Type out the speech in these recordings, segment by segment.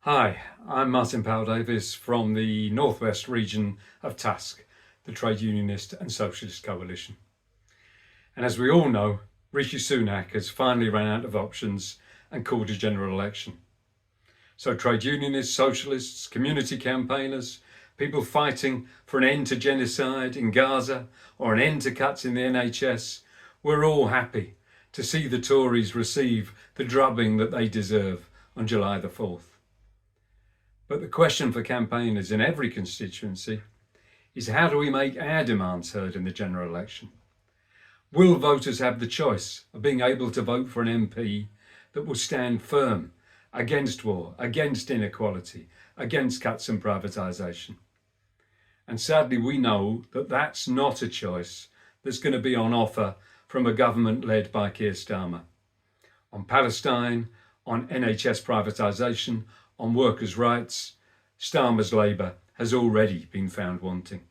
Hi, I'm Martin Powell-Davies from the northwest region of TUSC, the Trade Unionist and Socialist coalition. And as we all know, Rishi Sunak has finally run out of options and called a general election. So trade unionists, socialists, community campaigners, people fighting for an end to genocide in Gaza or an end to cuts in the NHS, we're all happy to see the Tories receive the drubbing that they deserve on July the 4th. But the question for campaigners in every constituency is, how do we make our demands heard in the general election? Will voters have the choice of being able to vote for an MP that will stand firm against war, against inequality, against cuts and privatisation? And sadly, we know that that's not a choice that's going to be on offer from a government led by Keir Starmer. On Palestine, on NHS privatisation, on workers' rights, Starmer's Labour has already been found wanting.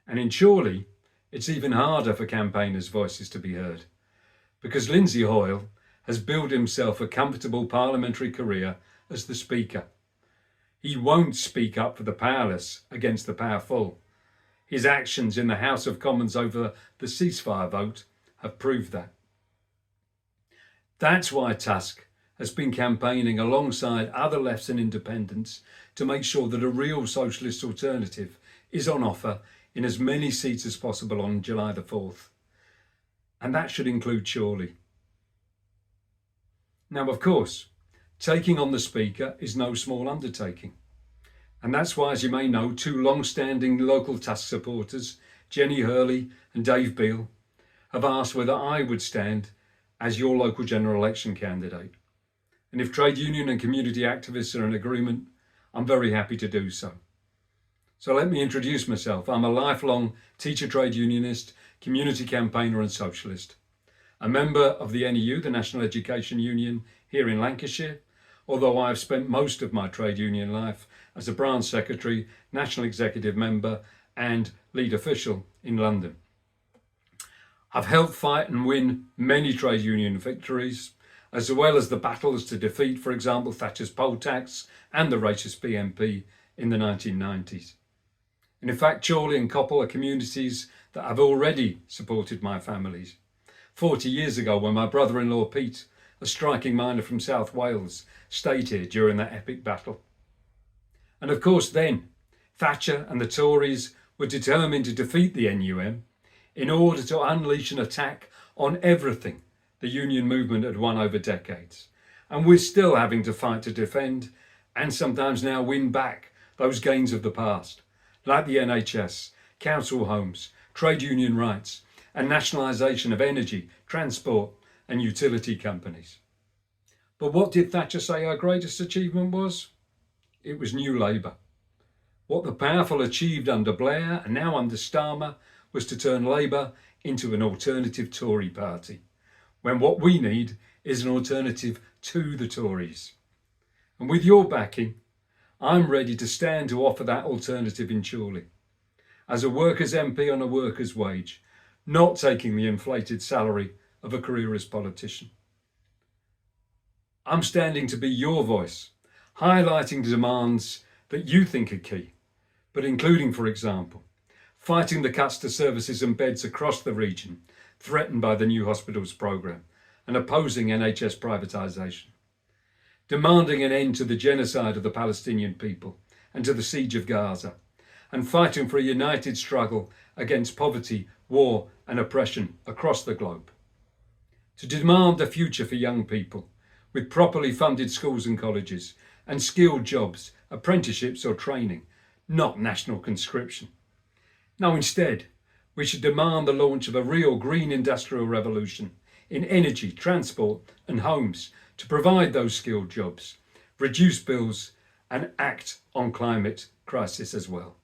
And in Chorley, it's even harder for campaigners' voices to be heard, because Lindsay Hoyle has built himself a comfortable parliamentary career as the Speaker. He won't speak up for the powerless against the powerful. His actions in the House of Commons over the ceasefire vote have proved that. That's why TUSC has been campaigning alongside other lefts and independents to make sure that a real socialist alternative is on offer in as many seats as possible on July the 4th. And that should include Chorley. Now, of course, taking on the Speaker is no small undertaking. And that's why, as you may know, two long-standing local TUSC supporters, Jenny Hurley and Dave Beale, have asked whether I would stand as your local general election candidate. And if trade union and community activists are in agreement, I'm very happy to do so. So let me introduce myself. I'm a lifelong teacher trade unionist, community campaigner and socialist. A member of the NEU, the National Education Union, here in Lancashire, although I've spent most of my trade union life as a branch secretary, national executive member and lead official in London. I've helped fight and win many trade union victories, as well as the battles to defeat, for example, Thatcher's poll tax and the racist BNP in the 1990s. And in fact, Chorley and Coppell are communities that have already supported my families. 40 years ago, when my brother-in-law Pete, a striking miner from South Wales, stayed here during that epic battle. And of course then, Thatcher and the Tories were determined to defeat the NUM in order to unleash an attack on everything the union movement had won over decades. And we're still having to fight to defend and sometimes now win back those gains of the past, like the NHS, council homes, trade union rights, and nationalisation of energy, transport and utility companies. But what did Thatcher say our greatest achievement was? It was New Labour. What the powerful achieved under Blair and now under Starmer was to turn Labour into an alternative Tory party, when what we need is an alternative to the Tories. And with your backing, I'm ready to stand to offer that alternative in Chorley, as a workers' MP on a workers' wage, not taking the inflated salary of a careerist politician. I'm standing to be your voice, highlighting the demands that you think are key, but including, for example, fighting the cuts to services and beds across the region threatened by the new hospitals programme and opposing NHS privatisation, demanding an end to the genocide of the Palestinian people and to the siege of Gaza, and fighting for a united struggle against poverty, war and oppression across the globe. To demand a future for young people with properly funded schools and colleges and skilled jobs, apprenticeships or training, not national conscription. No, instead, we should demand the launch of a real green industrial revolution in energy, transport and homes to provide those skilled jobs, reduce bills and act on climate crisis as well.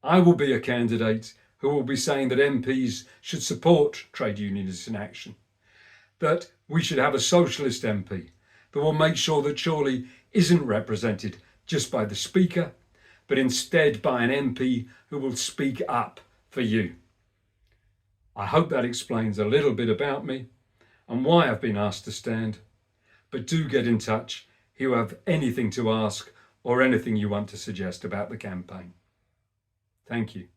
I will be a candidate who will be saying that MPs should support trade unionists in action, that we should have a socialist MP that will make sure that Chorley isn't represented just by the Speaker, but instead by an MP who will speak up for you. I hope that explains a little bit about me and why I've been asked to stand, but do get in touch who have anything to ask or anything you want to suggest about the campaign. Thank you.